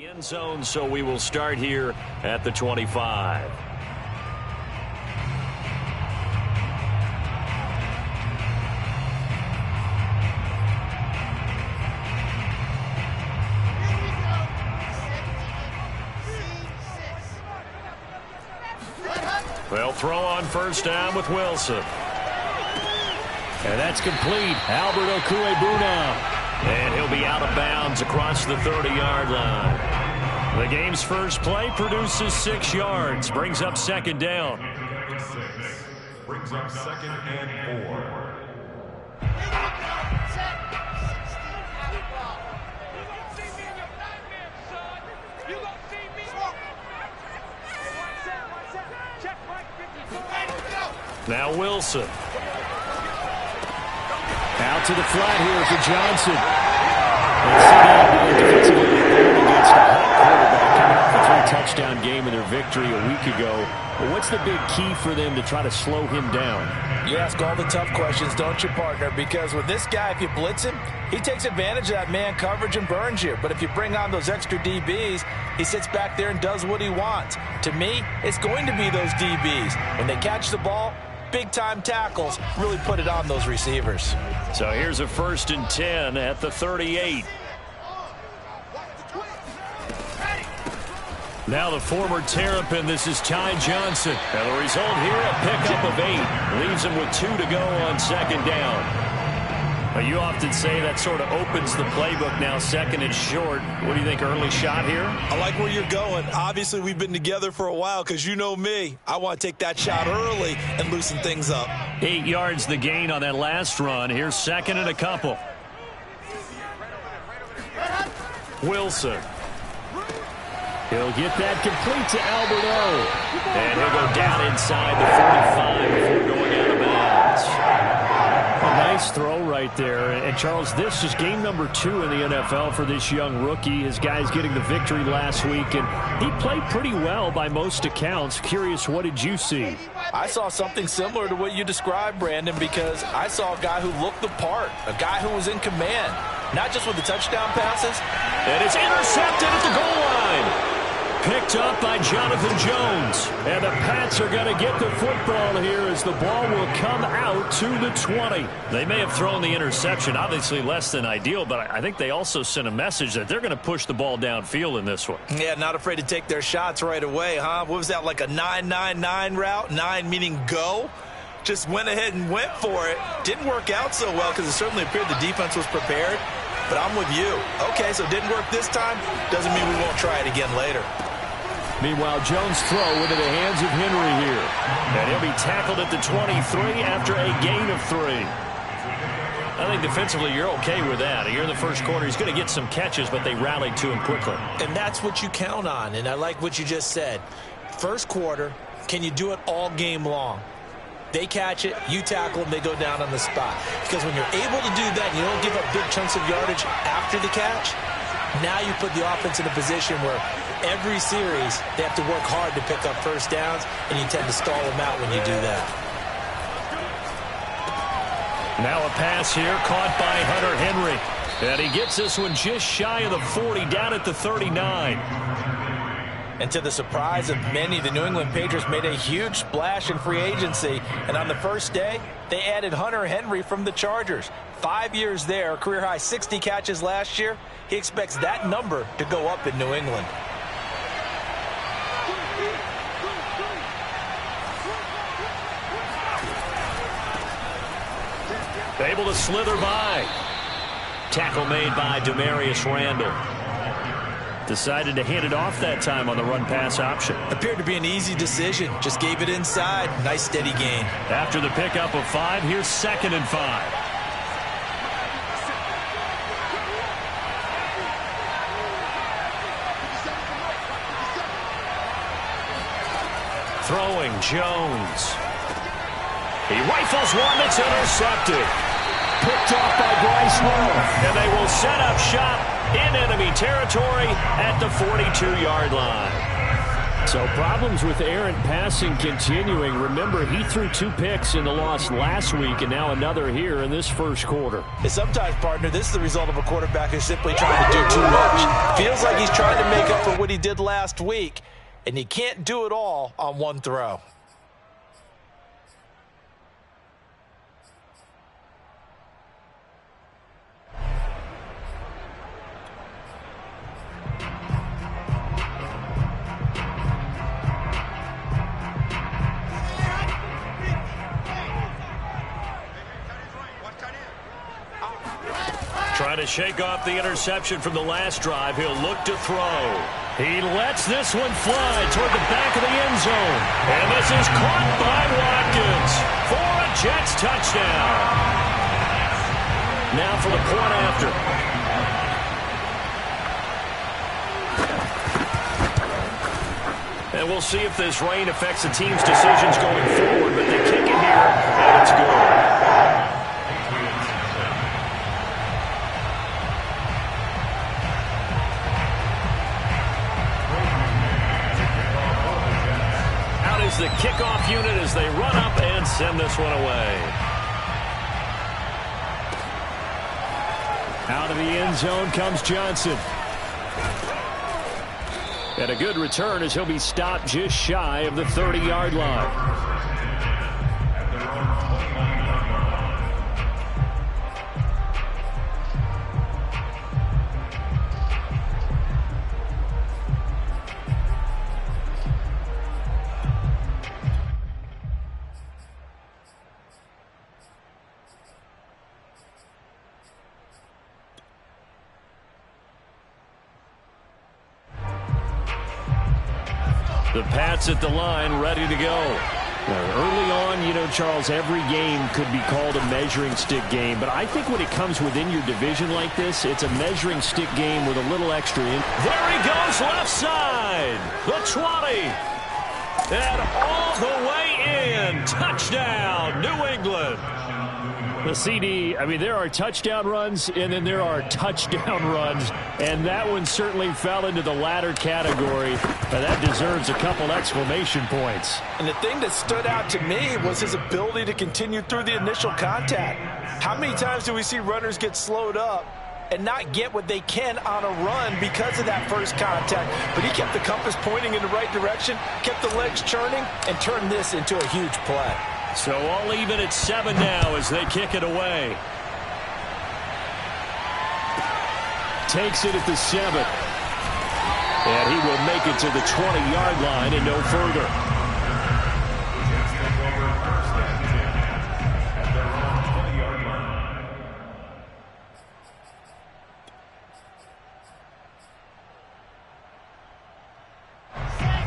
End zone, so we will start here at the 25. They'll throw on first down with Wilson. And that's complete. Albert Okuebuna. And he'll be out of bounds across the 30-yard line. The game's first play produces 6 yards. Brings up second down. Brings up second and 4. Now Wilson. Out to the flat here for Johnson. Defensively against a hot quarterback coming off a 3-touchdown game in their victory a week ago. But what's the big key for them to try to slow him down? You ask all the tough questions, don't you, partner? Because with this guy, if you blitz him, he takes advantage of that man coverage and burns you. But if you bring on those extra DBs, he sits back there and does what he wants. To me, it's going to be those DBs. When they catch the ball, big-time tackles really put it on those receivers. So here's a 1st and 10 at the 38. Now the former Terrapin, this is Ty Johnson. And the result here, a pickup of 8. Leaves him with 2 to go on second down. Well, you often say that sort of opens the playbook now, 2nd and short. What do you think, early shot here? I like where you're going. Obviously, we've been together for a while because you know me. I want to take that shot early and loosen things up. 8 yards the gain on that last run. Here's 2nd and a couple. Wilson. He'll get that complete to Albert O. And he'll go down inside the 45 before going out of bounds. A nice throw right there. And Charles, this is game number 2 in the NFL for this young rookie. His guys getting the victory last week, and he played pretty well by most accounts. Curious, what did you see? I saw something similar to what you described, Brandon, because I saw a guy who looked the part, a guy who was in command, not just with the touchdown passes. And it's intercepted at the goal line. Picked up by Jonathan Jones. And the Pats are going to get the football here as the ball will come out to the 20. They may have thrown the interception, obviously less than ideal, but I think they also sent a message that they're going to push the ball downfield in this one. Yeah, not afraid to take their shots right away, huh? What was that, like a 9-9-9 route? 9 meaning go? Just went ahead and went for it. Didn't work out so well because it certainly appeared the defense was prepared. But I'm with you. Okay, so it didn't work this time. Doesn't mean we won't try it again later. Meanwhile, Jones' throw into the hands of Henry here. And he'll be tackled at the 23 after a gain of 3. I think defensively you're okay with that. Here in the first quarter, he's going to get some catches, but they rallied to him quickly. And that's what you count on, and I like what you just said. First quarter, can you do it all game long? They catch it, you tackle them, they go down on the spot. Because when you're able to do that and you don't give up big chunks of yardage after the catch, now you put the offense in a position where every series they have to work hard to pick up first downs, and you tend to stall them out when you do that. Now a pass here caught by Hunter Henry. And he gets this one just shy of the 40, down at the 39. And to the surprise of many, the New England Patriots made a huge splash in free agency. And on the first day, they added Hunter Henry from the Chargers. 5 years there, career-high 60 catches last year. He expects that number to go up in New England. Able to slither by. Tackle made by Demarius Randall. Decided to hand it off that time on the run-pass option. Appeared to be an easy decision. Just gave it inside. Nice steady gain. After the pickup of 5, here's 2nd and 5. Throwing Jones. He rifles one that's intercepted. Picked off by Bryce Hall. And they will set up shop in enemy territory at the 42-yard line. So problems with errant passing continuing. Remember, he threw 2 picks in the loss last week, and now another here in this first quarter. And sometimes, partner, this is the result of a quarterback who's simply trying to do too much. Feels like he's trying to make up for what he did last week, and he can't do it all on one throw. Trying to shake off the interception from the last drive. He'll look to throw. He lets this one fly toward the back of the end zone. And this is caught by Watkins for a Jets touchdown. Now for the point after. And we'll see if this rain affects the team's decisions going forward. But they kick it here, and it's good. The kickoff unit as they run up and send this one away. Out of the end zone comes Johnson. And a good return as he'll be stopped just shy of the 30-yard line. The Pats at the line, ready to go. Early on, you know, Charles, every game could be called a measuring stick game. But I think when it comes within your division like this, it's a measuring stick game with a little extra in. There he goes, left side. The 20. And all the way in. Touchdown, New England. The CD, I mean, there are touchdown runs, and then there are touchdown runs, and that one certainly fell into the latter category, and that deserves a couple exclamation points. And the thing that stood out to me was his ability to continue through the initial contact. How many times do we see runners get slowed up and not get what they can on a run because of that first contact? But he kept the compass pointing in the right direction, kept the legs churning, and turned this into a huge play. So all even at 7 now as they kick it away. Takes it at the 7. And he will make it to the 20-yard line and no further.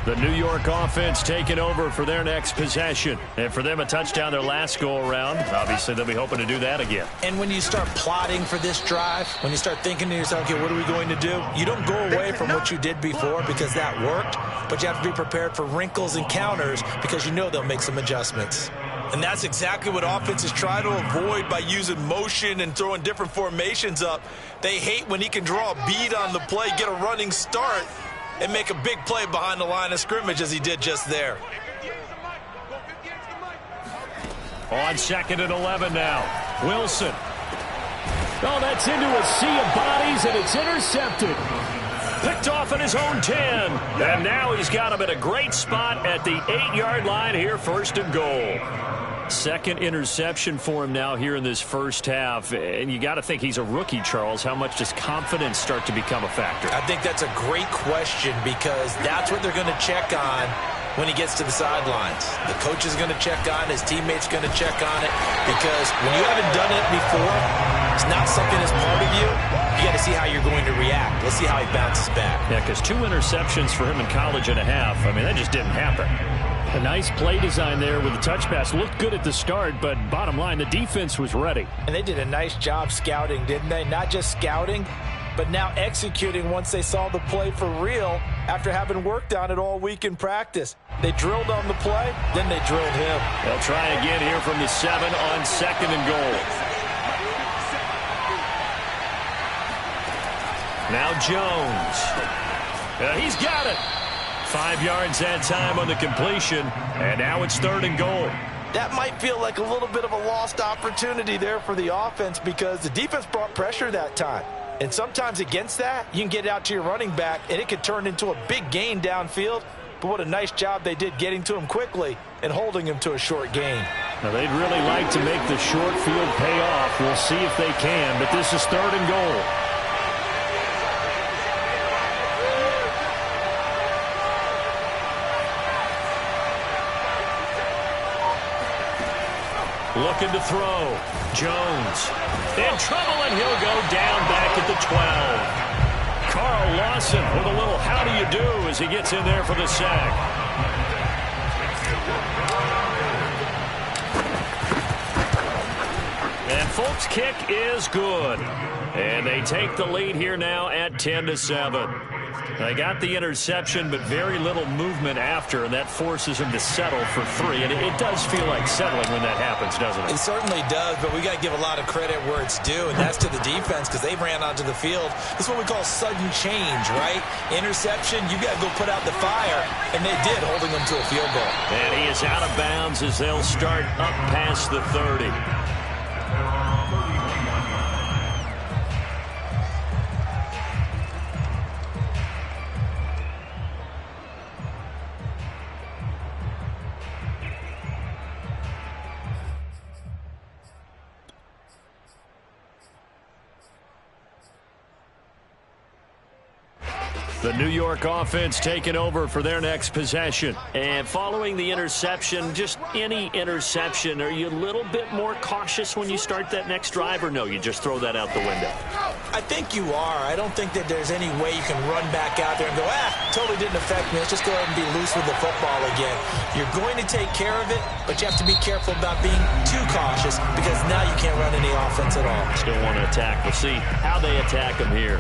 The New York offense taking over for their next possession. And for them, a touchdown their last go-around. Obviously, they'll be hoping to do that again. And when you start plotting for this drive, when you start thinking to yourself, okay, what are we going to do? You don't go away from what you did before because that worked, but you have to be prepared for wrinkles and counters because you know they'll make some adjustments. And that's exactly what offenses try to avoid by using motion and throwing different formations up. They hate when he can draw a bead on the play, get a running start, and make a big play behind the line of scrimmage as he did just there. On 2nd and 11 now. Wilson. Oh, that's into a sea of bodies, and it's intercepted. Picked off at his own 10. And now he's got him at a great spot at the 8-yard line here, 1st and goal. Second interception for him now here in this first half. And you got to think he's a rookie, Charles. How much does confidence start to become a factor? I think that's a great question because that's what they're going to check on when he gets to the sidelines. The coach is going to check on, his teammates going to check on it, because when you haven't done it before, it's not something that's part of you. You got to see how you're going to react. Let's see how he bounces back. Yeah, because 2 interceptions for him in college and a half. I mean, that just didn't happen. A nice play design there with the touch pass. Looked good at the start, but bottom line, the defense was ready. And they did a nice job scouting, didn't they? Not just scouting, but now executing once they saw the play for real after having worked on it all week in practice. They drilled on the play, then they drilled him. They'll try again here from the 7 on 2nd and goal. Now Jones. He's got it. 5 yards that time on the completion, and now it's 3rd and goal. That might feel like a little bit of a lost opportunity there for the offense because the defense brought pressure that time. And sometimes against that, you can get it out to your running back, and it could turn into a big gain downfield. But what a nice job they did getting to him quickly and holding him to a short gain. Now, they'd really like to make the short field pay off. We'll see if they can, but this is 3rd and goal. Looking to throw. Jones in trouble, and he'll go down back at the 12. Carl Lawson with a little how do you do as he gets in there for the sack. And Folk's kick is good. And they take the lead here now at 10-7. They got the interception, but very little movement after, and that forces him to settle for 3. And it does feel like settling when that happens, doesn't it? It certainly does, but we got to give a lot of credit where it's due, and that's to the defense because they ran onto the field. This is what we call sudden change, right? Interception, you got to go put out the fire, and they did, holding them to a field goal. And he is out of bounds as they'll start up past the 30. The New York offense taking over for their next possession. And following the interception, just any interception, are you a little bit more cautious when you start that next drive, or no, you just throw that out the window? I think you are. I don't think that there's any way you can run back out there and go, totally didn't affect me. Let's just go ahead and be loose with the football again. You're going to take care of it, but you have to be careful about being too cautious because now you can't run any offense at all. Still want to attack. We'll see how they attack them here.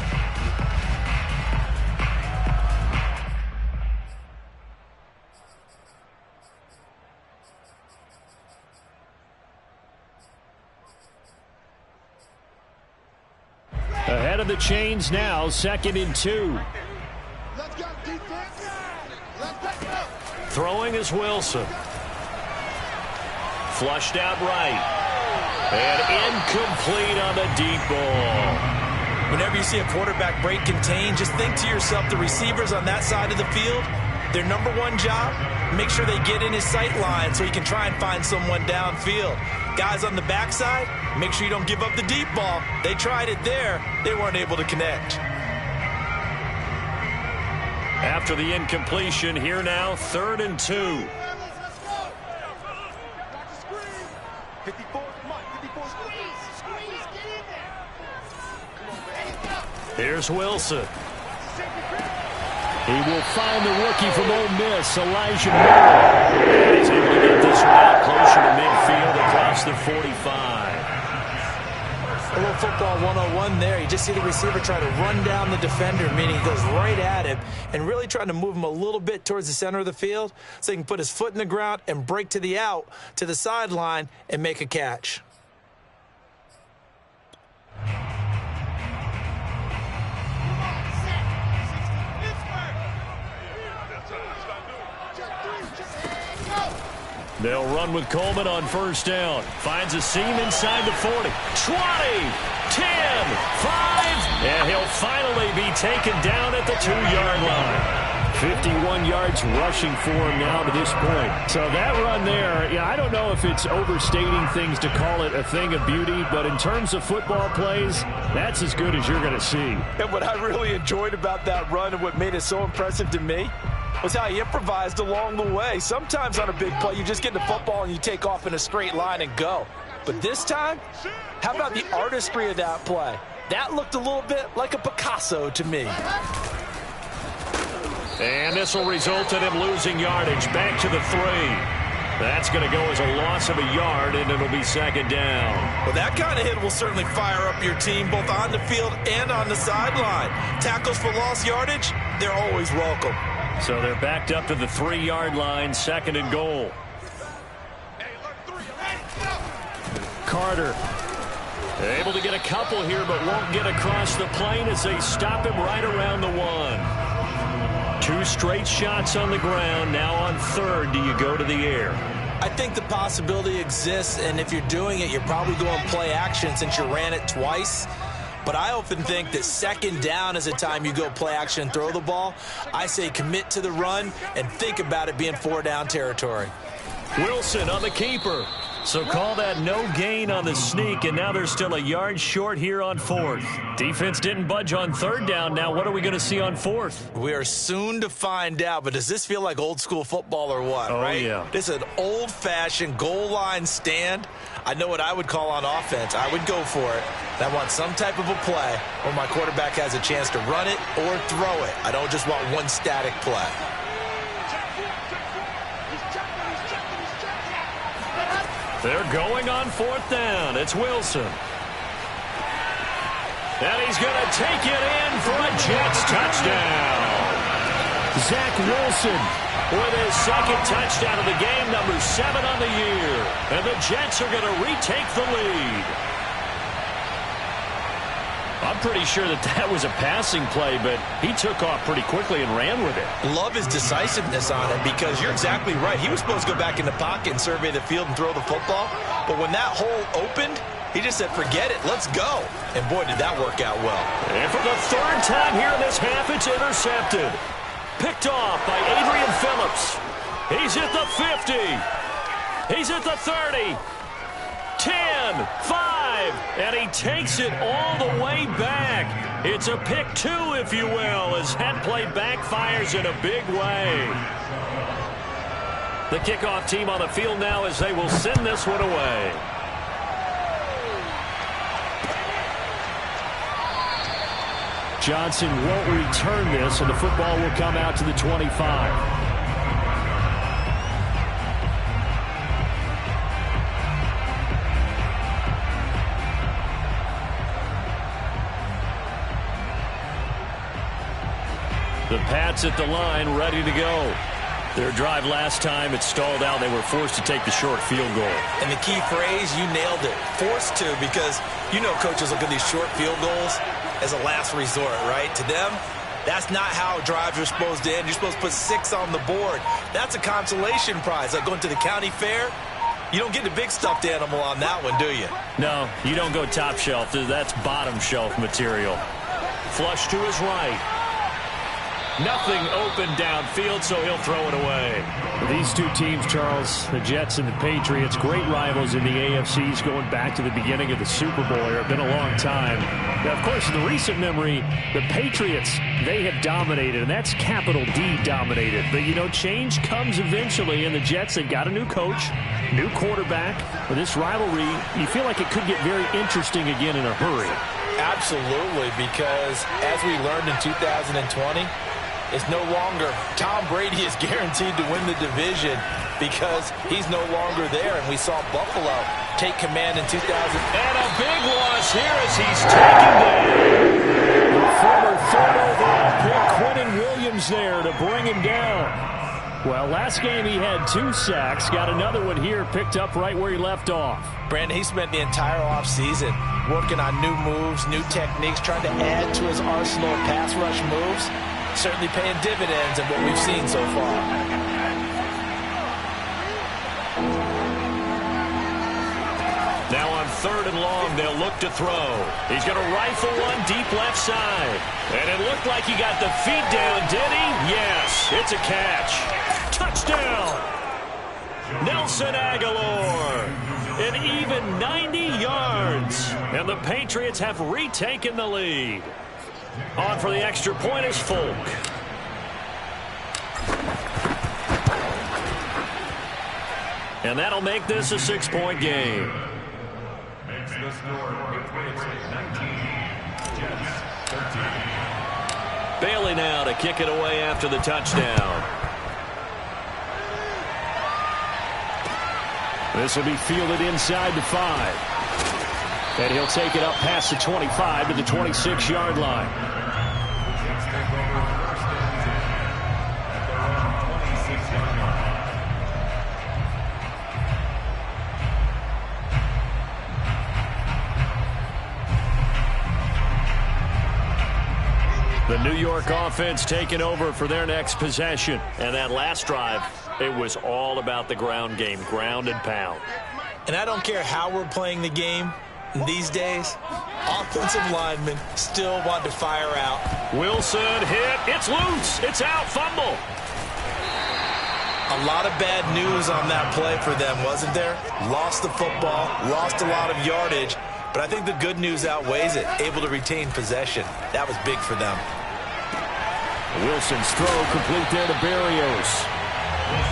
Ahead of the chains now, 2nd and 2. Let's go, defense. Let's go. Throwing is Wilson. Flushed out right. And incomplete on the deep ball. Whenever you see a quarterback break contain, just think to yourself, the receivers on that side of the field, their number one job, make sure they get in his sight line so he can try and find someone downfield. Guys on the backside, make sure you don't give up the deep ball. They tried it there. They weren't able to connect. After the incompletion, here now, 3rd and 2. Here's Wilson. He will find the rookie from Ole Miss, Elijah Moore. And he's able to get this one out closer to midfield across the 45. A little football 101 there. You just see the receiver try to run down the defender, meaning he goes right at him and really trying to move him a little bit towards the center of the field so he can put his foot in the ground and break to the out, to the sideline, and make a catch. They'll run with Coleman on 1st down. Finds a seam inside the 40. 20, 10, 5. And he'll finally be taken down at the 2-yard line. 51 yards rushing for him now to this point. So that run there, I don't know if it's overstating things to call it a thing of beauty, but in terms of football plays, that's as good as you're going to see. And what I really enjoyed about that run and what made it so impressive to me was how he improvised along the way. Sometimes on a big play, you just get the football and you take off in a straight line and go. But this time, how about the artistry of that play? That looked a little bit like a Picasso to me. And this will result in him losing yardage back to the 3. That's going to go as a loss of a yard, and it'll be 2nd down. Well, that kind of hit will certainly fire up your team both on the field and on the sideline. Tackles for lost yardage, they're always welcome. So they're backed up to the 3-yard line, 2nd and goal. Carter. Able to get a couple here, but won't get across the plane as they stop him right around the 1. 2 straight shots on the ground. Now on 3rd, do you go to the air? I think the possibility exists, and if you're doing it, you're probably going play action since you ran it twice. But I often think that 2nd down is the time you go play action and throw the ball. I say commit to the run and think about it being 4-down territory. Wilson on the keeper. So call that no gain on the sneak, and now they're still a yard short here on 4th. Defense didn't budge on 3rd down. Now what are we going to see on 4th? We are soon to find out, but does this feel like old school football or what, right? Yeah. This is an old-fashioned goal line stand. I know what I would call on offense. I would go for it. And I want some type of a play where my quarterback has a chance to run it or throw it. I don't just want one static play. They're going on 4th down. It's Wilson. And he's going to take it in for a Jets touchdown. Zach Wilson with his 2nd touchdown of the game, number 7 on the year. And the Jets are going to retake the lead. I'm pretty sure that was a passing play, but he took off pretty quickly and ran with it. Love his decisiveness on it because you're exactly right. He was supposed to go back in the pocket and survey the field and throw the football. But when that hole opened, he just said, forget it, let's go. And boy, did that work out well. And for the 3rd time here in this half, it's intercepted. Picked off by Adrian Phillips. He's at the 50. He's at the 30. 10, 5, and he takes it all the way back. It's a pick 2, if you will, as that play backfires in a big way. The kickoff team on the field now as they will send this one away. Johnson won't return this, and the football will come out to the 25. The Pats at the line, ready to go. Their drive last time, it stalled out. They were forced to take the short field goal. And the key phrase, you nailed it. Forced to, because you know coaches look at these short field goals as a last resort, right? To them, that's not how drives are supposed to end. You're supposed to put 6 on the board. That's a consolation prize. Like going to the county fair, you don't get the big stuffed animal on that one, do you? No, you don't go top shelf. That's bottom shelf material. Flush to his right. Nothing open downfield, so he'll throw it away. These two teams, Charles, the Jets and the Patriots, great rivals in the AFCs going back to the beginning of the Super Bowl era. It's been a long time. Now, of course, in the recent memory, the Patriots, they have dominated, and that's capital D dominated. But, you know, change comes eventually, and the Jets, they've got a new coach, new quarterback. With this rivalry, you feel like it could get very interesting again in a hurry. Absolutely, because as we learned in 2020, it's no longer Tom Brady is guaranteed to win the division because he's no longer there. And we saw Buffalo take command in 2000. And a big loss here as he's taken down. The former 3rd overall pick, Quentin Williams, there to bring him down. Well, last game he had 2 sacks. Got another one here, picked up right where he left off. Brandon, he spent the entire offseason working on new moves, new techniques, trying to add to his arsenal of pass rush moves. Certainly paying dividends in what we've seen so far. Now on 3rd and long, they'll look to throw. He's going to rifle one deep left side. And it looked like he got the feet down, did he? Yes, it's a catch. Touchdown! Nelson Aguilar. An even 90 yards. And the Patriots have retaken the lead. On for the extra point is Folk. And that'll make this a 6-point game. Makes the score Patriots 19, Jets 13. Bailey now to kick it away after the touchdown. This will be fielded inside the 5. And he'll take it up past the 25 to the 26-yard line. Jets take over 1st and 10 at their own 26-yard line. The New York offense taking over for their next possession. And that last drive, it was all about the ground game, ground and pound. And I don't care how we're playing the game these days, offensive linemen still want to fire out. Wilson hit. It's loose. It's out. Fumble. A lot of bad news on that play for them, wasn't there? Lost the football, lost a lot of yardage, but I think the good news outweighs it. Able to retain possession. That was big for them. Wilson's throw complete there to Berrios.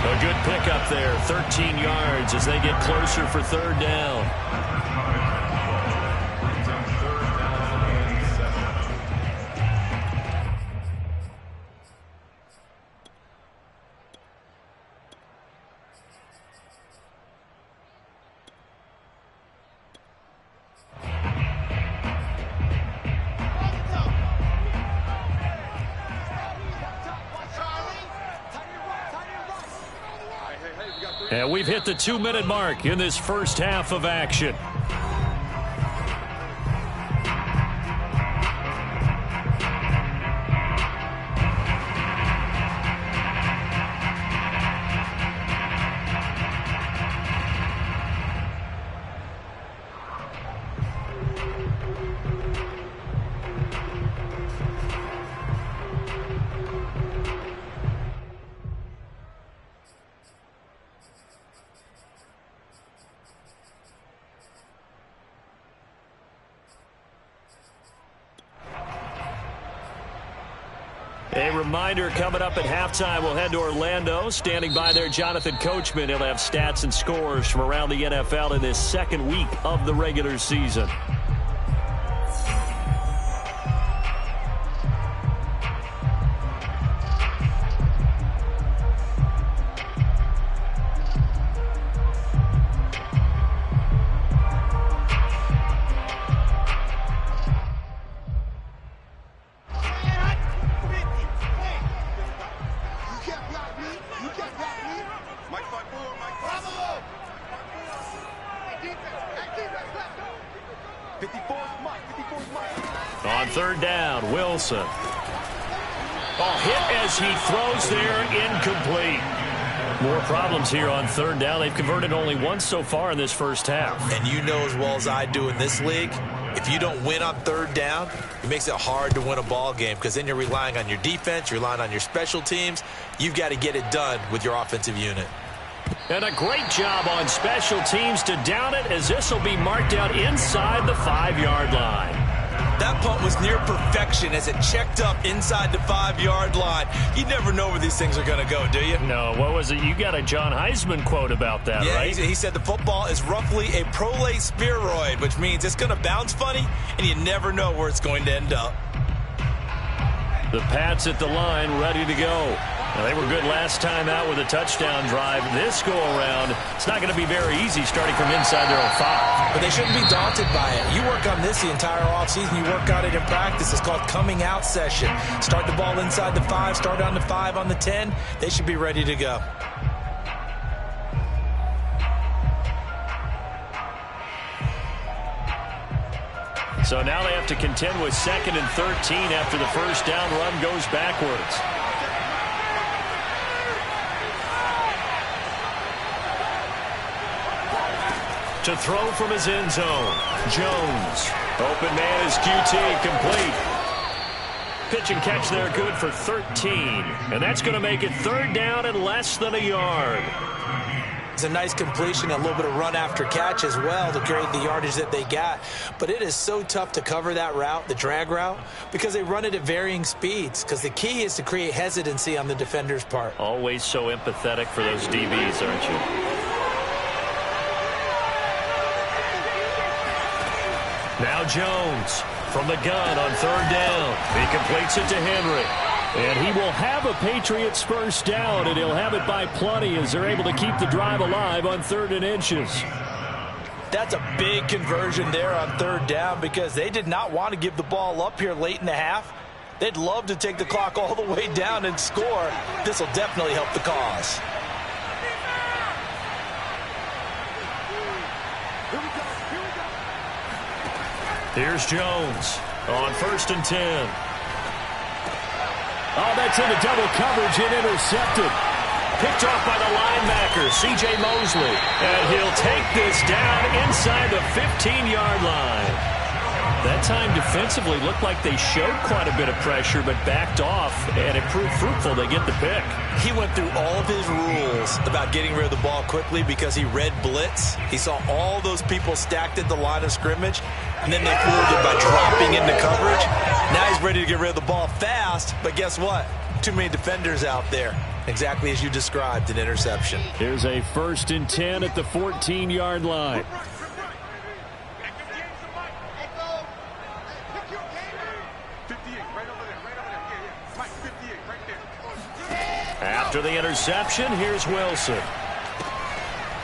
A good pickup there, 13 yards as they get closer for third down. And we've hit the 2-minute mark in this first half of action. A reminder coming up at halftime, we'll head to Orlando. Standing by there, Jonathan Coachman. He'll have stats and scores from around the NFL in this second week of the regular season. On third down, Wilson. Hit as he throws there, incomplete. More problems here on third down. They've converted only once so far in this first half. And you know as well as I do in this league, if you don't win on third down, it makes it hard to win a ball game because then you're relying on your defense, you're relying on your special teams. You've got to get it done with your offensive unit. And a great job on special teams to down it as this will be marked out inside the 5-yard line. That punt was near perfection as it checked up inside the 5-yard line. You never know where these things are going to go, do you? No, what was it? You got a John Heisman quote about that, right? He said the football is roughly a prolate spheroid, which means it's going to bounce funny, and you never know where it's going to end up. The Pats at the line, ready to go. Now, they were good last time out with a touchdown drive. This go-around, it's not going to be very easy starting from inside their own 5. But they shouldn't be daunted by it. You work on this the entire offseason. You work on it in practice. It's called coming out session. Start the ball inside the 5, start on the 5, on the 10. They should be ready to go. So now they have to contend with 2nd and 13 after the first down run goes backwards. To throw from his end zone, Jones. Open man is QT, complete. Pitch and catch there, good for 13. And that's going to make it third down and less than a yard. It's a nice completion, a little bit of run after catch as well to create the yardage that they got. But it is so tough to cover that route, the drag route, because they run it at varying speeds. Because the key is to create hesitancy on the defender's part. Always so empathetic for those DBs, aren't you? Now Jones from the gun on third down. He completes it to Henry. And he will have a Patriots first down, and he'll have it by plenty as they're able to keep the drive alive on 3rd and inches. That's a big conversion there on third down because they did not want to give the ball up here late in the half. They'd love to take the clock all the way down and score. This will definitely help the cause. Here's Jones on 1st and 10. Oh, that's into double coverage and intercepted. Picked off by the linebacker, C.J. Mosley. And he'll take this down inside the 15-yard line. That time defensively looked like they showed quite a bit of pressure but backed off, and it proved fruitful. They get the pick. He went through all of his rules about getting rid of the ball quickly because he read blitz. He saw all those people stacked at the line of scrimmage, and then they fooled him by dropping into coverage. Now he's ready to get rid of the ball fast, but guess what? Too many defenders out there. Exactly as you described, an interception. Here's a 1st and 10 at the 14-yard line. After the interception, here's Wilson.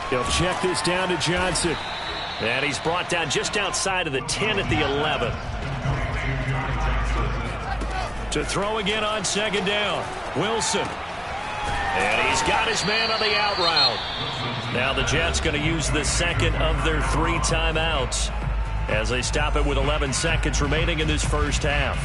He'll check this down to Johnson. And he's brought down just outside of the 10 at the 11. To throw again on 2nd down. Wilson. And he's got his man on the out route. Now the Jets going to use the 2nd of their 3 timeouts as they stop it with 11 seconds remaining in this first half.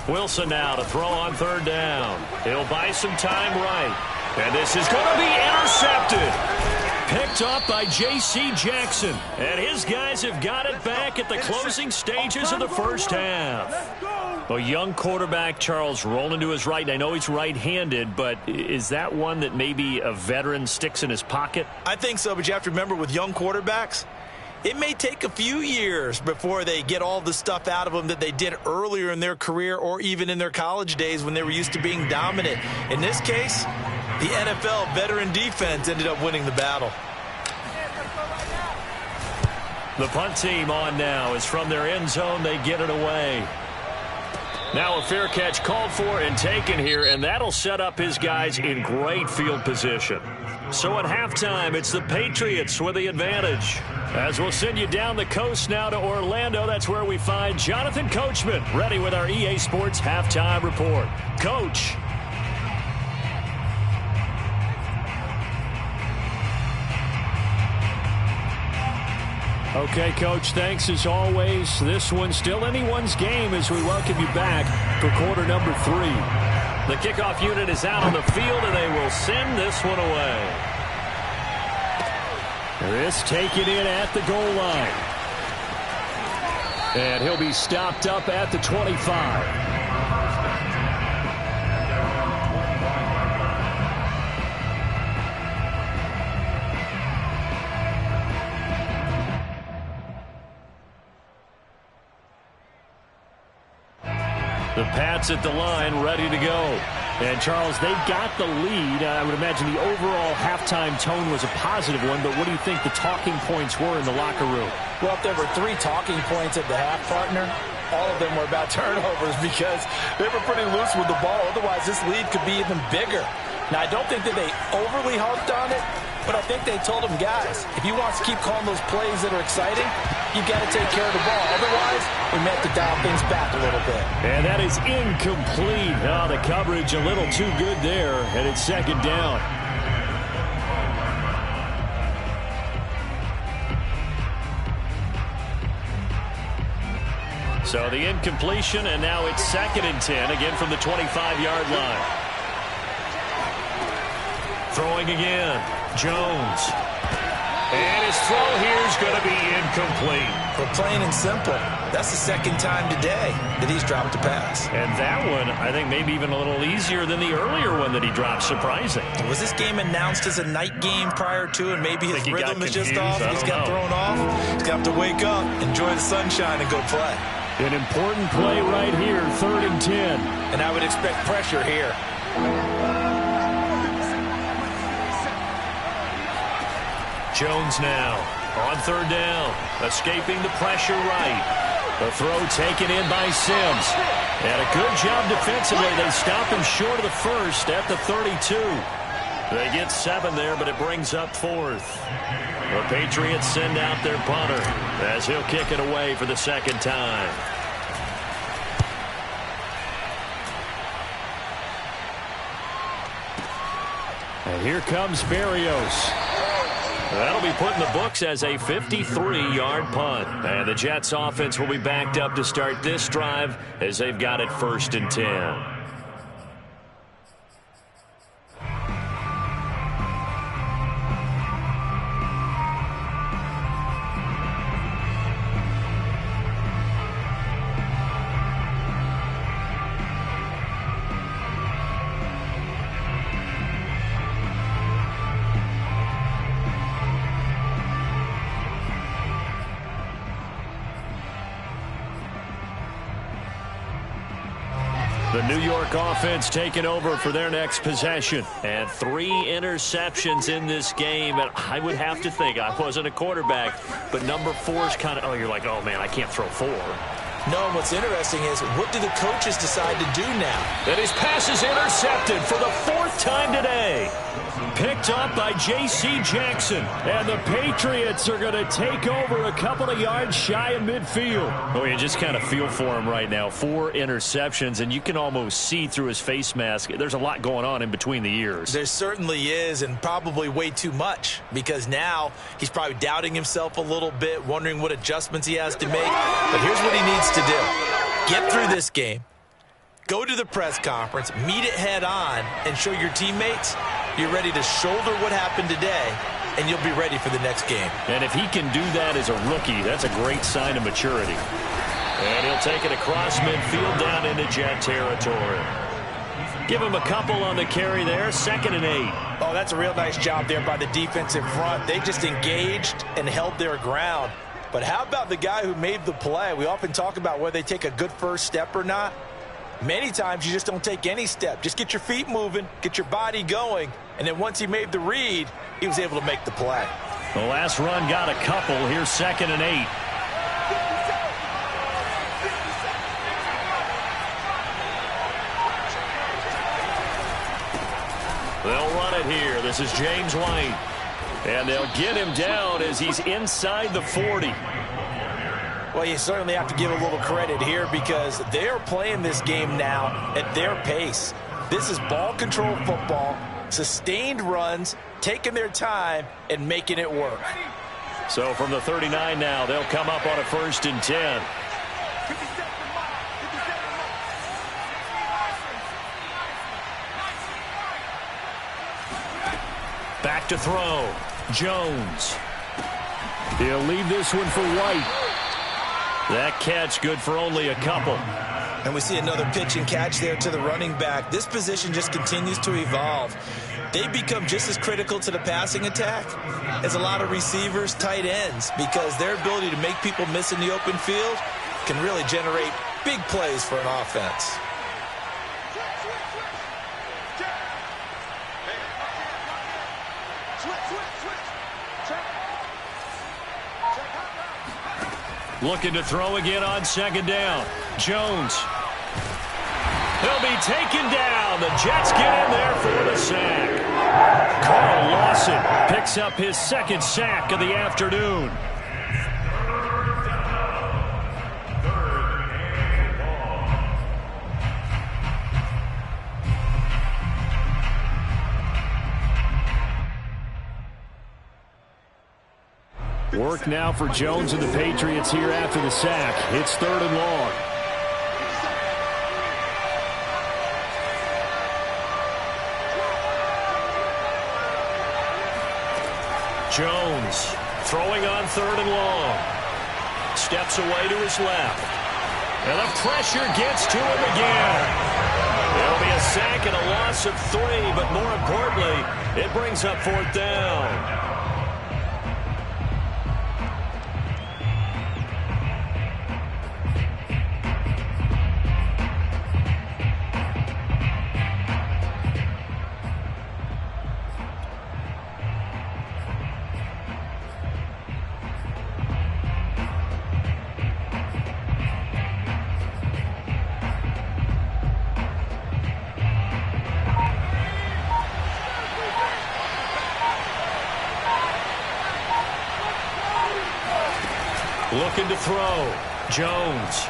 Wilson now to throw on 3rd down. He'll buy some time right. And this is going to be intercepted. Picked up by J.C. Jackson. And his guys have got it back at the closing stages of the first half. A young quarterback, Charles, rolling to his right. I know he's right-handed, but is that one that maybe a veteran sticks in his pocket? I think so, but you have to remember with young quarterbacks, it may take a few years before they get all the stuff out of them that they did earlier in their career or even in their college days when they were used to being dominant. In this case, the NFL veteran defense ended up winning the battle. The punt team on now is from their end zone. They get it away. Now a fair catch called for and taken here, and that'll set up his guys in great field position. So at halftime, it's the Patriots with the advantage. As we'll send you down the coast now to Orlando, that's where we find Jonathan Coachman, ready with our EA Sports Halftime Report. Coach. Okay, Coach, thanks as always. This one's still anyone's game as we welcome you back for quarter number 3. The kickoff unit is out on the field, and they will send this one away. This taken in at the goal line. And he'll be stopped up at the 25. The Pats at the line, ready to go. And, Charles, they've got the lead. I would imagine the overall halftime tone was a positive one, but what do you think the talking points were in the locker room? Well, if there were 3 talking points at the half, partner, all of them were about turnovers because they were pretty loose with the ball. Otherwise, this lead could be even bigger. Now, I don't think that they overly harped on it, but I think they told them, guys, if you want to keep calling those plays that are exciting, you've got to take care of the ball. Otherwise, we may have to dial things back a little bit. And that is incomplete. Oh, the coverage a little too good there, and it's 2nd down. So the incompletion, and now it's 2nd and 10, again from the 25-yard line. Throwing again, Jones. And his throw here is going to be incomplete. But plain and simple, that's the 2nd time today that he's dropped a pass. And that one, I think, maybe even a little easier than the earlier one that he dropped. Surprising. Was this game announced as a night game prior to, and maybe his rhythm is just off? He's got thrown off. He's got to wake up, enjoy the sunshine, and go play. An important play right here, 3rd and 10. And I would expect pressure here. Jones now on 3rd down, escaping the pressure right. The throw taken in by Sims. And a good job defensively. They stop him short of the first at the 32. They get 7 there, but it brings up 4th. The Patriots send out their punter as he'll kick it away for the 2nd time. And here comes Berrios. That'll be put in the books as a 53-yard punt. And the Jets offense will be backed up to start this drive as they've got it 1st and 10. The New York offense taking over for their next possession. And 3 interceptions in this game. And I would have to think, I wasn't a quarterback, but number 4 is kind of, oh, you're like, oh, man, I can't throw 4. No, and what's interesting is, what do the coaches decide to do now? And his pass is intercepted for the 4th time today. Picked up by J.C. Jackson. And the Patriots are going to take over a couple of yards shy of midfield. Oh, you just kind of feel for him right now. 4 interceptions, and you can almost see through his face mask. There's a lot going on in between the ears. There certainly is, and probably way too much, because now he's probably doubting himself a little bit, wondering what adjustments he has to make. But here's what he needs to do. Get through this game. Go to the press conference, meet it head on, and show your teammates you're ready to shoulder what happened today, and you'll be ready for the next game. And if he can do that as a rookie, that's a great sign of maturity. And he'll take it across midfield down into Jet territory. Give him a couple on the carry there, 2nd and 8. Oh, that's a real nice job there by the defensive front. They just engaged and held their ground. But how about the guy who made the play? We often talk about whether they take a good first step or not. Many times you just don't take any step. Just get your feet moving, get your body going, and then once he made the read, he was able to make the play. The last run got a couple. Here's 2nd and 8. They'll run it here. This is James White. And they'll get him down as he's inside the 40. Well, you certainly have to give a little credit here because they are playing this game now at their pace. This is ball control football, sustained runs, taking their time, and making it work. So from the 39 now, they'll come up on a 1st and 10. Back to throw. Jones. He'll leave this one for White. That catch good for only a couple. And we see another pitch and catch there to the running back. This position just continues to evolve. They become just as critical to the passing attack as a lot of receivers, tight ends, because their ability to make people miss in the open field can really generate big plays for an offense. Looking to throw again on 2nd down. Jones. He'll be taken down. The Jets get in there for the sack. Carl Lawson picks up his 2nd sack of the afternoon. Work now for Jones and the Patriots here after the sack. It's 3rd and long. Jones throwing on 3rd and long. Steps away to his left. And the pressure gets to him again. It'll be a sack and a loss of 3, but more importantly, it brings up 4th down. Looking to throw. Jones.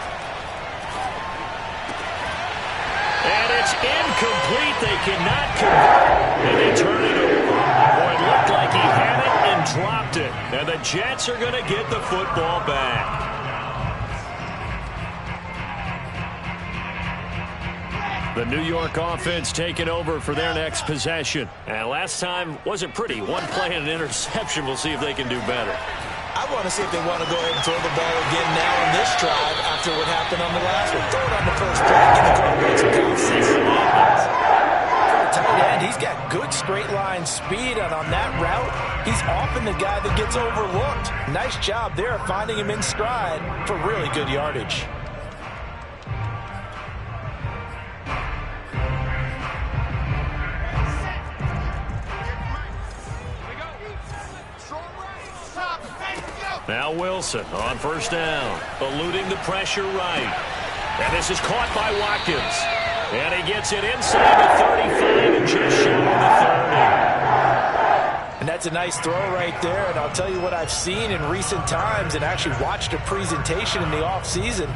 And it's incomplete. They cannot convert. And they turn it the Jets are going to get the football back. The New York offense taking over for their next possession. And last time wasn't pretty. One play and an interception. We'll see if they can do better. I want to see if they want to go ahead and throw the ball again now on this drive after what happened on the last one. Throw it on the first play. Give the quarterback some confidence. For a tight end, he's got good straight line speed, and on that route, he's often the guy that gets overlooked. Nice job there finding him in stride for really good yardage. Now Wilson on first down, eluding the pressure right. And this is caught by Watkins. And he gets it inside the 35 and just shy of the 30. And that's a nice throw right there. And I'll tell you what I've seen in recent times and actually watched a presentation in the offseason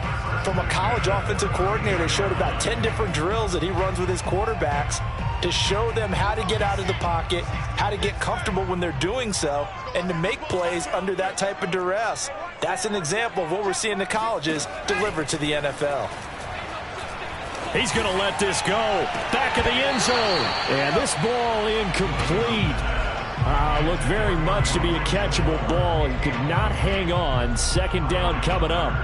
from a college offensive coordinator that showed about 10 different drills that he runs with his quarterbacks to show them how to get out of the pocket, how to get comfortable when they're doing so, and to make plays under that type of duress. That's an example of what we're seeing the colleges deliver to the NFL. He's going to let this go. Back of the end zone. And this ball incomplete. Looked very much to be a catchable ball and could not hang on. Second down coming up.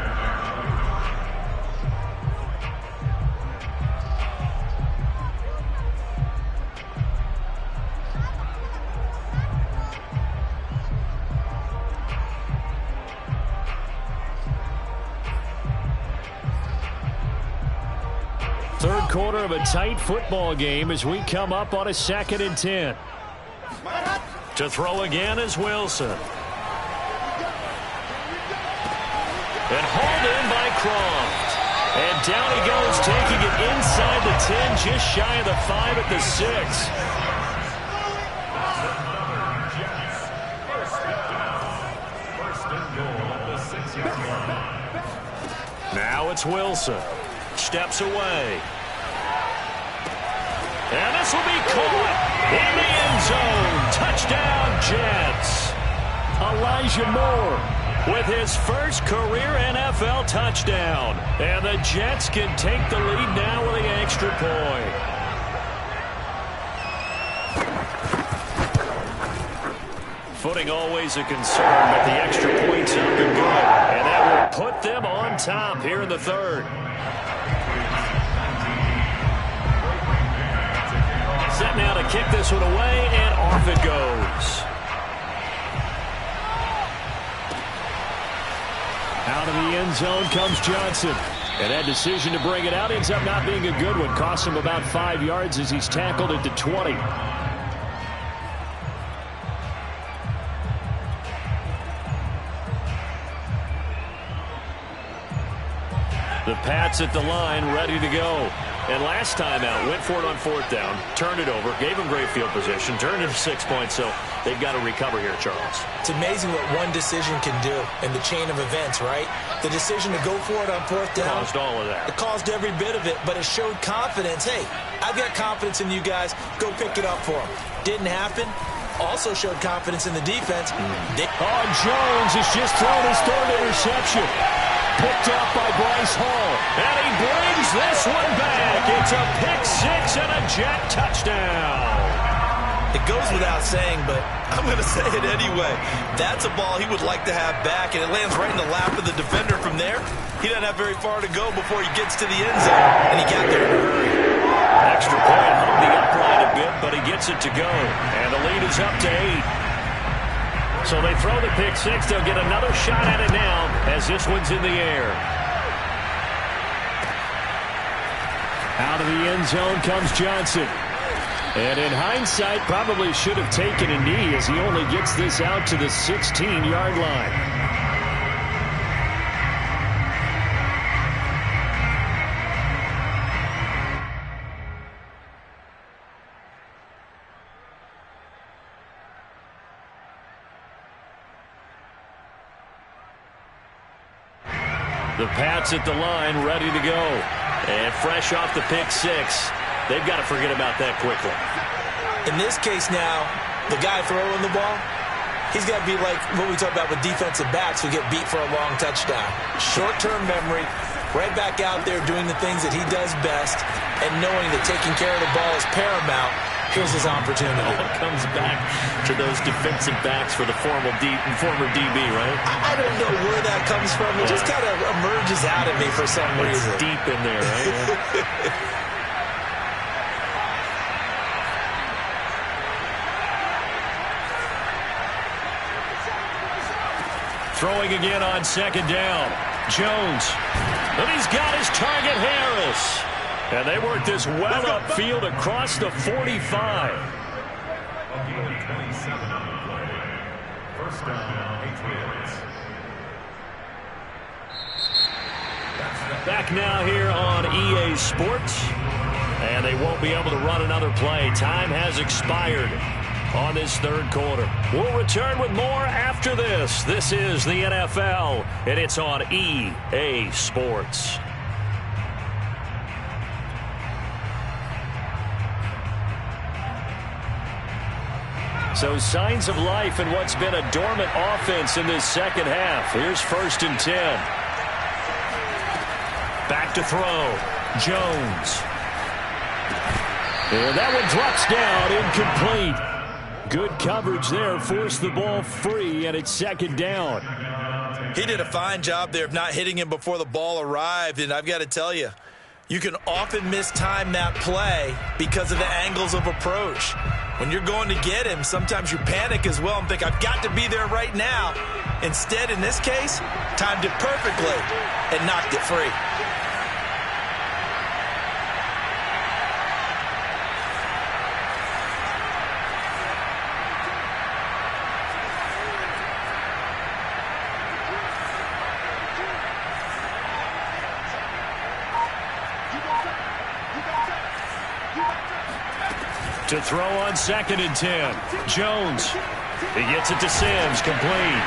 Third quarter of a tight football game as we come up on a 2nd and 10. To throw again is Wilson. And hauled in by Croft. And down he goes, taking it inside the 10, just shy of the 5 at the 6. Now it's Wilson. Steps away. And this will be caught in the end zone. Touchdown, Jets. Elijah Moore with his first career NFL touchdown. And the Jets can take the lead now with the extra point. Footing always a concern, but the extra point's up and good. And that will put them on top here in the third. Set now to kick this one away, and off it goes. Out of the end zone comes Johnson. And that decision to bring it out ends up not being a good one. Costs him about 5 yards as he's tackled at the 20. The Pats at the line, ready to go. And last time out, went for it on 4th down, turned it over, gave him great field position, turned it to 6 points, so they've got to recover here, Charles. It's amazing what one decision can do in the chain of events, right? The decision to go for it on 4th down. Caused all of that. It caused every bit of it, but it showed confidence. Hey, I've got confidence in you guys. Go pick it up for them. Didn't happen. Also showed confidence in the defense. Jones has just thrown his 3rd interception. Picked up by Bryce Hall. And he brings this one back. It's a pick 6 and a Jet touchdown. It goes without saying, but I'm going to say it anyway. That's a ball he would like to have back, and it lands right in the lap of the defender from there. He doesn't have very far to go before he gets to the end zone, and he got there in a hurry. Extra point, hung the upright a bit, but he gets it to go. And the lead is up to 8. So they throw the pick 6. They'll get another shot at it now as this one's in the air. Out of the end zone comes Johnson. And in hindsight, probably should have taken a knee as he only gets this out to the 16-yard line. The Pats at the line, ready to go. And fresh off the pick 6. They've got to forget about that quickly. In this case now, the guy throwing the ball, he's got to be like what we talk about with defensive backs who get beat for a long touchdown. Short-term memory, right back out there doing the things that he does best, and knowing that taking care of the ball is paramount. Here's his opportunity. It comes back to those defensive backs for the former DB, right? I don't know where that comes from. It just kind of emerges out of me for some reason. It's deep in there, right? Throwing again on second down. Jones. And he's got his target, Harris. And they work this well upfield across the 45. First down, Patriots. Back now here on EA Sports. And they won't be able to run another play. Time has expired on this third quarter. We'll return with more after this. This is the NFL, and it's on EA Sports. So signs of life in what's been a dormant offense in this second half. Here's 1st and 10. Back to throw. Jones. And that one drops down, incomplete. Good coverage there, forced the ball free, and it's 2nd down. He did a fine job there of not hitting him before the ball arrived, and I've got to tell you, you can often mistime that play because of the angles of approach. When you're going to get him, sometimes you panic as well and think, I've got to be there right now. Instead, in this case, timed it perfectly and knocked it free. To throw on 2nd and 10. Jones. He gets it to Sims. Complete.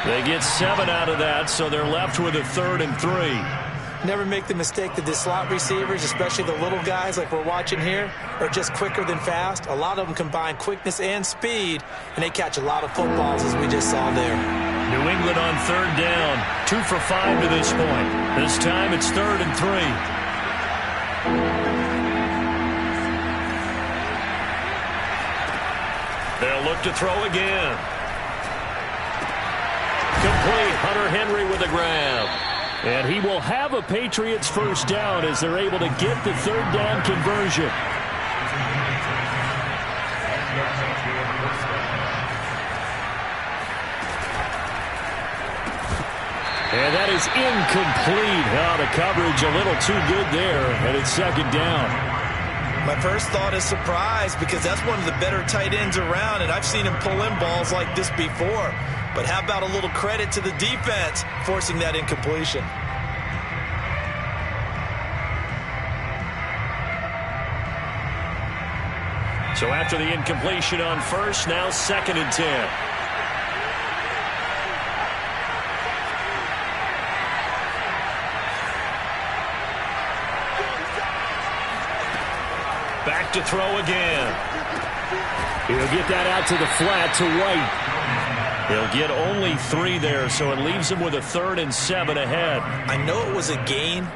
They get 7 out of that, so they're left with a 3rd and 3. Never make the mistake that the slot receivers, especially the little guys like we're watching here, are just quicker than fast. A lot of them combine quickness and speed, and they catch a lot of footballs, as we just saw there. New England on 3rd down. 2 for 5 to this point. This time it's 3rd and 3. They'll look to throw again. Complete. Hunter Henry with a grab. And he will have a Patriots first down as they're able to get the 3rd down conversion. And that is incomplete. The coverage a little too good there, and it's 2nd down. My first thought is surprise because that's one of the better tight ends around, and I've seen him pull in balls like this before. But how about a little credit to the defense forcing that incompletion? So after the incompletion on first, now 2nd and 10. Back to throw again. He'll get that out to the flat to White. He'll get only 3 there, so it leaves him with a 3rd and 7 ahead. I know it was a gain,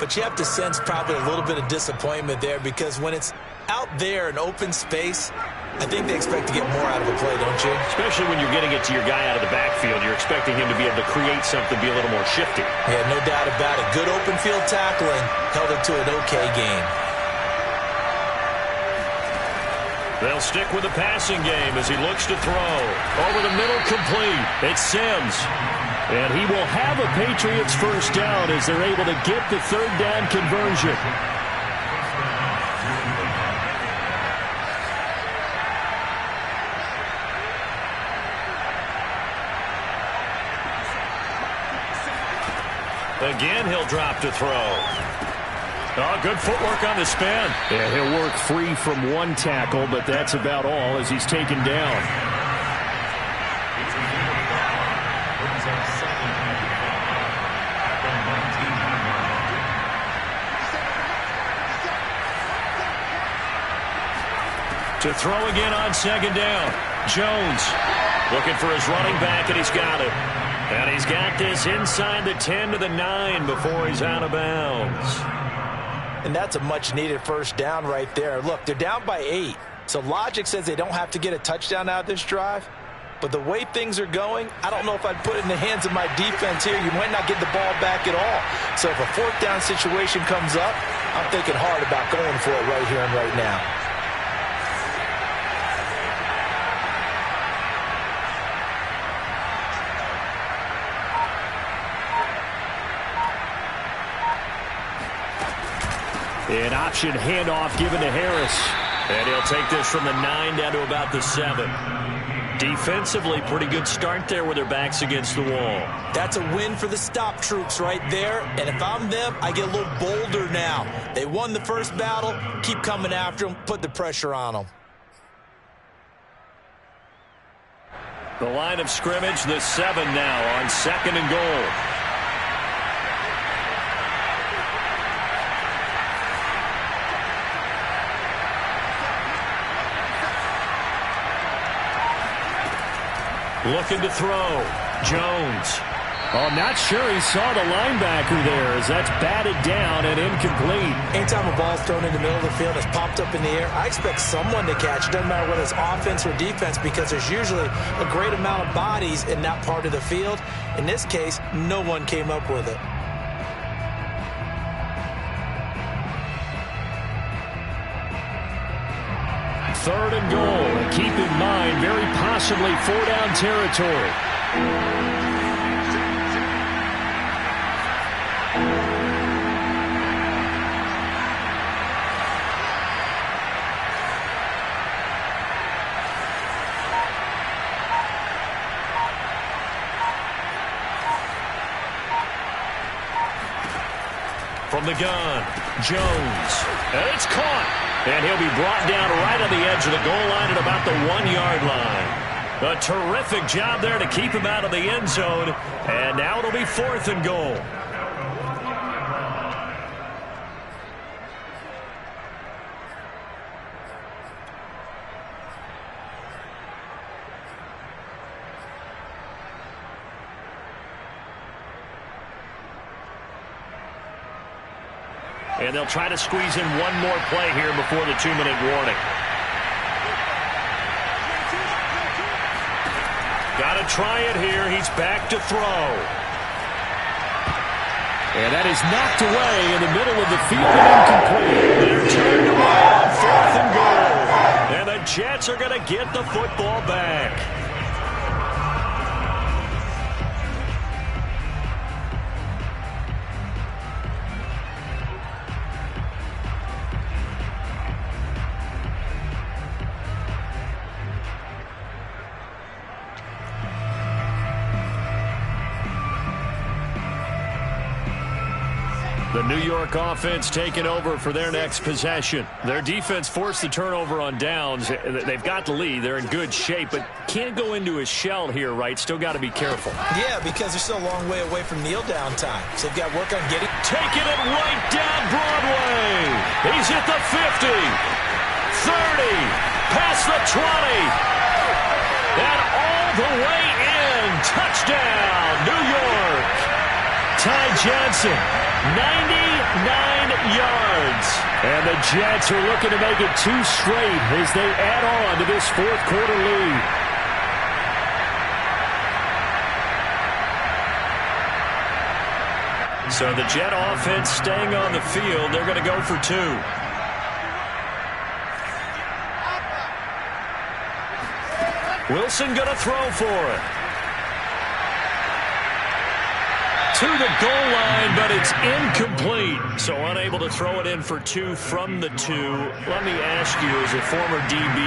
but you have to sense probably a little bit of disappointment there because when it's out there in open space, I think they expect to get more out of a play, don't you? Especially when you're getting it to your guy out of the backfield. You're expecting him to be able to create something, be a little more shifty. Yeah, no doubt about it. Good open field tackling held it to an okay game. They'll stick with the passing game as he looks to throw. Over the middle, complete. It's Sims. And he will have a Patriots first down as they're able to get the 3rd down conversion. Again, he'll drop to throw. Oh, good footwork on the spin. Yeah, he'll work free from one tackle, but that's about all as he's taken down. To throw again on 2nd down. Jones looking for his running back, and he's got it. And he's got this inside the 10 to the 9 before he's out of bounds. And that's a much-needed first down right there. Look, they're down by 8. So logic says they don't have to get a touchdown out of this drive. But the way things are going, I don't know if I'd put it in the hands of my defense here. You might not get the ball back at all. So if a fourth down situation comes up, I'm thinking hard about going for it right here and right now. An option handoff given to Harris. And he'll take this from the 9 down to about the 7. Defensively, pretty good start there with their backs against the wall. That's a win for the stop troops right there. And if I'm them, I get a little bolder now. They won the first battle. Keep coming after them. Put the pressure on them. The line of scrimmage, the 7 now on 2nd and goal. Looking to throw. Jones. Oh, not sure he saw the linebacker there as that's batted down and incomplete. Anytime a ball's thrown in the middle of the field, it's popped up in the air, I expect someone to catch. It doesn't matter whether it's offense or defense because there's usually a great amount of bodies in that part of the field. In this case, no one came up with it. Third and goal. Keep in mind, very possibly 4-down territory. From the gun, Jones. And it's caught. And he'll be brought down right on the edge of the goal line at about the 1-yard line. A terrific job there to keep him out of the end zone. And now it'll be 4th and goal. And they'll try to squeeze in one more play here before the 2-minute warning. Got to try it here. He's back to throw. And that is knocked away in the middle of the field and incomplete. They're turned around, 4th and goal. And the Jets are going to get the football back. The New York offense taking over for their next possession. Their defense forced the turnover on downs. They've got the lead. They're in good shape, but can't go into a shell here, right? Still got to be careful. Yeah, because they're still a long way away from kneel down time. So they've got to work on getting... Taking it right down Broadway. He's at the 50, 30, past the 20, and all the way in. Touchdown, New York. Ty Johnson, 99 yards. And the Jets are looking to make it 2 straight as they add on to this 4th quarter lead. So the Jet offense staying on the field. They're going to go for 2. Wilson going to throw for it. To the goal line, but it's incomplete. So unable to throw it in for 2 from the 2. Let me ask you, as a former DB,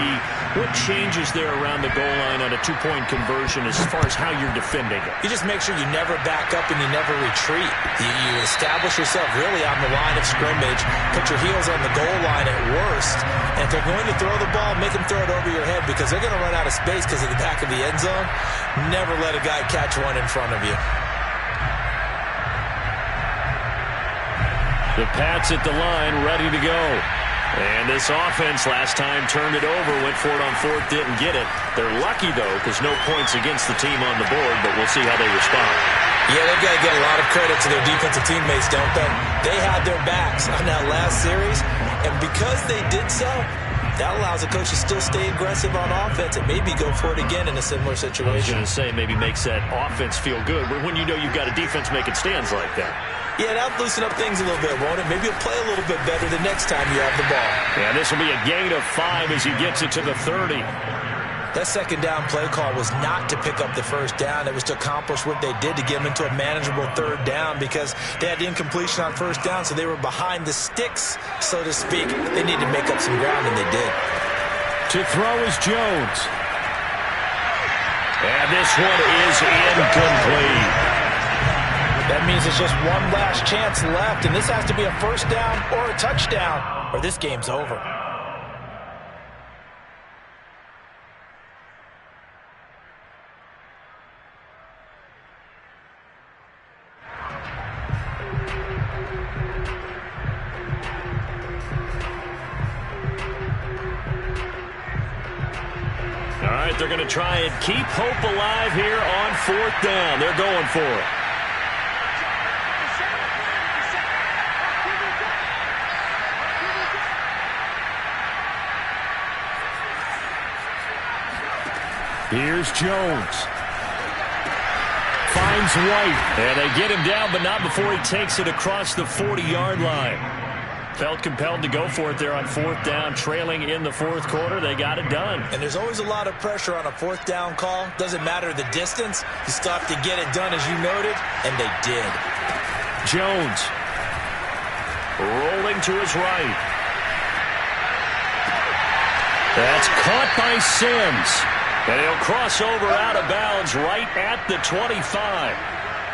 what changes there around the goal line on a 2-point conversion as far as how you're defending it? You just make sure you never back up and you never retreat. You establish yourself really on the line of scrimmage, put your heels on the goal line at worst, and if they're going to throw the ball, make them throw it over your head because they're going to run out of space because of the back of the end zone. Never let a guy catch one in front of you. The Pats at the line, ready to go. And this offense last time turned it over, went for it on fourth, didn't get it. They're lucky, though, because no points against the team on the board, but we'll see how they respond. Yeah, they've got to get a lot of credit to their defensive teammates, don't they? They had their backs on that last series, and because they did so, that allows the coach to still stay aggressive on offense and maybe go for it again in a similar situation. I was going to say, maybe makes that offense feel good, but when you know you've got a defense making stands like that. Yeah, that'll loosen up things a little bit, won't it? Maybe you'll play a little bit better the next time you have the ball. Yeah, this will be a gain of 5 as he gets it to the 30. That second down play call was not to pick up the first down. It was to accomplish what they did to get them into a manageable third down because they had the incompletion on first down, so they were behind the sticks, so to speak. They needed to make up some ground, and they did. To throw is Jones. And this one is incomplete. That means it's just one last chance left, and this has to be a first down or a touchdown, or this game's over. All right, they're going to try and keep hope alive here on fourth down. They're going for it. Here's Jones. Finds White. And they get him down, but not before he takes it across the 40-yard line. Felt compelled to go for it there on fourth down, trailing in the fourth quarter. They got it done. And there's always a lot of pressure on a fourth down call. Doesn't matter the distance. You still have to get it done, as you noted, and they did. Jones rolling to his right. That's caught by Sims. And he'll cross over out of bounds right at the 25.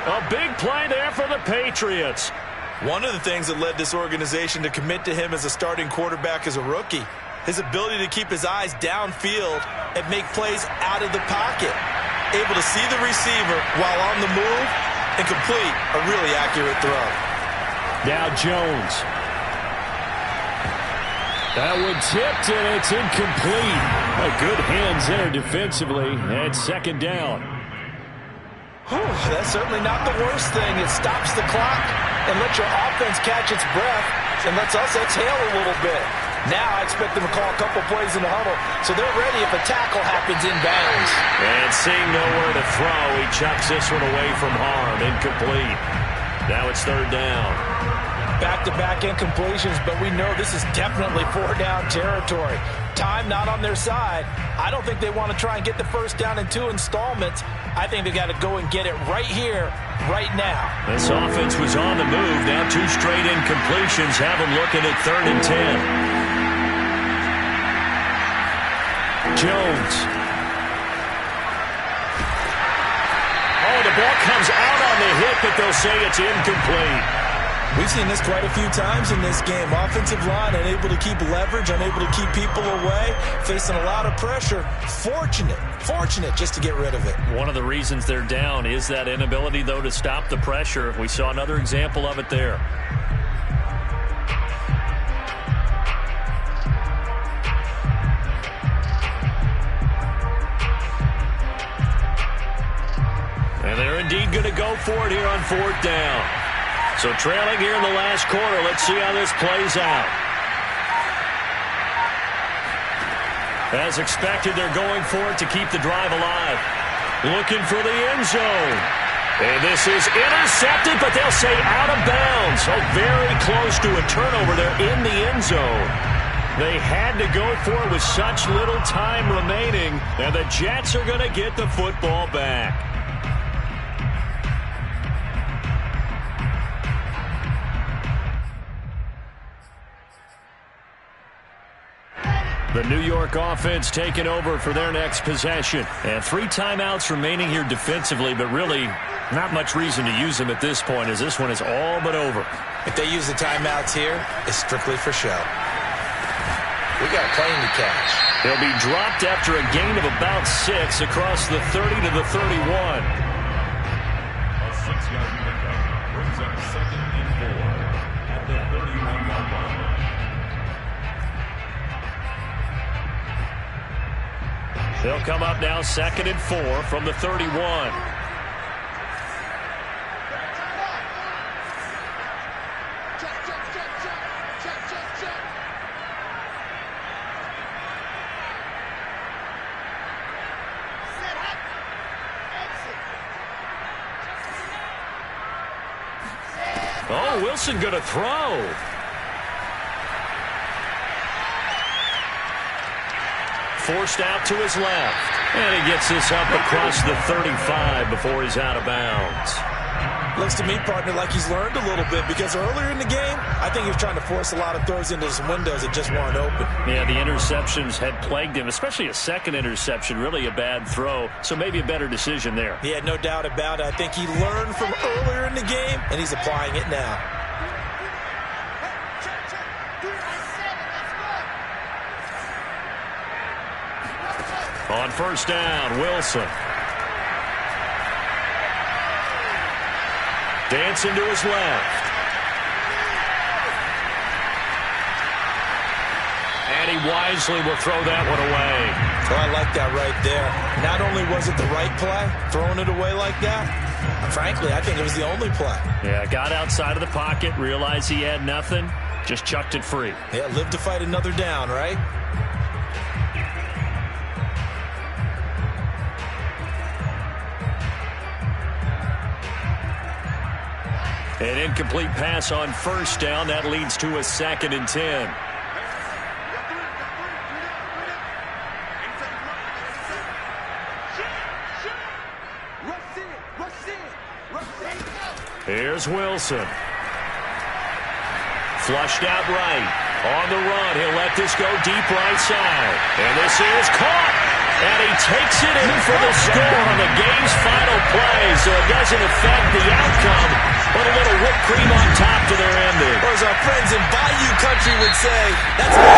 A big play there for the Patriots. One of the things that led this organization to commit to him as a starting quarterback as a rookie, his ability to keep his eyes downfield and make plays out of the pocket. Able to see the receiver while on the move and complete a really accurate throw. Now Jones. That one tipped, and it's incomplete. Good hands there defensively, and second down. That's certainly not the worst thing. It stops the clock and lets your offense catch its breath and lets us exhale a little bit. Now I expect them to call a couple plays in the huddle, so they're ready if a tackle happens in bounds. And seeing nowhere to throw, he chucks this one away from harm. Incomplete. Now it's third down. Back-to-back incompletions, but we know this is definitely four-down territory. Time not on their side. I don't think they want to try and get the first down in 2 installments. I think they got to go and get it right here, right now. This offense was on the move. Now 2 straight incompletions have them looking at 3rd and 10. Jones. Oh, the ball comes out on the hit, but they'll say it's incomplete. We've seen this quite a few times in this game. Offensive line unable to keep leverage, unable to keep people away, facing a lot of pressure. Fortunate just to get rid of it. One of the reasons they're down is that inability, though, to stop the pressure. We saw another example of it there. And they're indeed going to go for it here on fourth down. So trailing here in the last quarter. Let's see how this plays out. As expected, they're going for it to keep the drive alive. Looking for the end zone. And this is intercepted, but they'll say out of bounds. So very close to a turnover there in the end zone. They had to go for it with such little time remaining. And the Jets are going to get the football back. The New York offense taking over for their next possession. And 3 timeouts remaining here defensively, but really not much reason to use them at this point as this one is all but over. If they use the timeouts here, it's strictly for show. We got a plane to catch. They'll be dropped after a gain of about 6 across the 30 to the 31. A 6-yard pickup brings up 2nd and 4 at the 31-yard line. They'll come up now 2nd and 4 from the 31. Oh, Wilson going to throw. Forced out to his left. And he gets this up across the 35 before he's out of bounds. Looks to me, partner, like he's learned a little bit, because earlier in the game, I think he was trying to force a lot of throws into some windows that just weren't open. Yeah, the interceptions had plagued him, especially a second interception, really a bad throw, so maybe a better decision there. Yeah, no doubt about it. I think he learned from earlier in the game, and he's applying it now. On first down, Wilson. Dancing to his left. And he wisely will throw that one away. Oh, I like that right there. Not only was it the right play, throwing it away like that, frankly, I think it was the only play. Yeah, got outside of the pocket, realized he had nothing, just chucked it free. Yeah, live to fight another down, right? An incomplete pass on first down. That leads to a 2nd and 10. Here's Wilson. Flushed out right. On the run. He'll let this go deep right side. And this is caught. And he takes it in for the score on the game's final play. So it doesn't affect the outcome, but a little whipped cream on top to their ending. Or as our friends in Bayou Country would say, that's what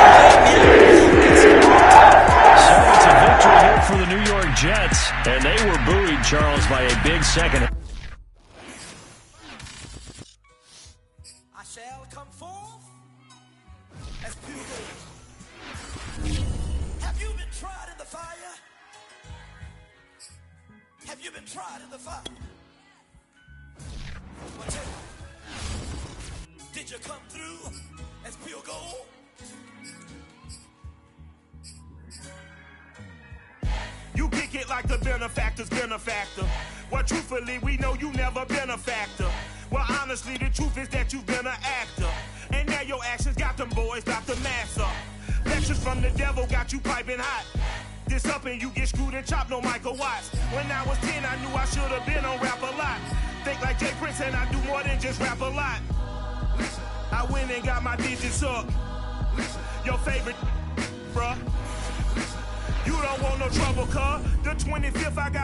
So it's a victory here for the New York Jets. And they were buoyed, Charles, by a big second. I shall come forth as pure gold. Have you been tried in the fire? Have you been tried in the fire? Well, tell me, did you come through as pure gold? You kick it like the benefactor's benefactor. Well, truthfully, we know you never been a factor. Well, honestly, the truth is that you've been an actor. And now your actions got them boys about to mass up. Lectures from the devil got you piping hot. This up and you get screwed and chopped, no Michael Watts. When I was 10, I knew I should have been on rap a lot. Think like Jay Prince and I do more than just rap a lot. I went and got my digits up. Your favorite, bruh. You don't want no trouble, cuz. The 25th I got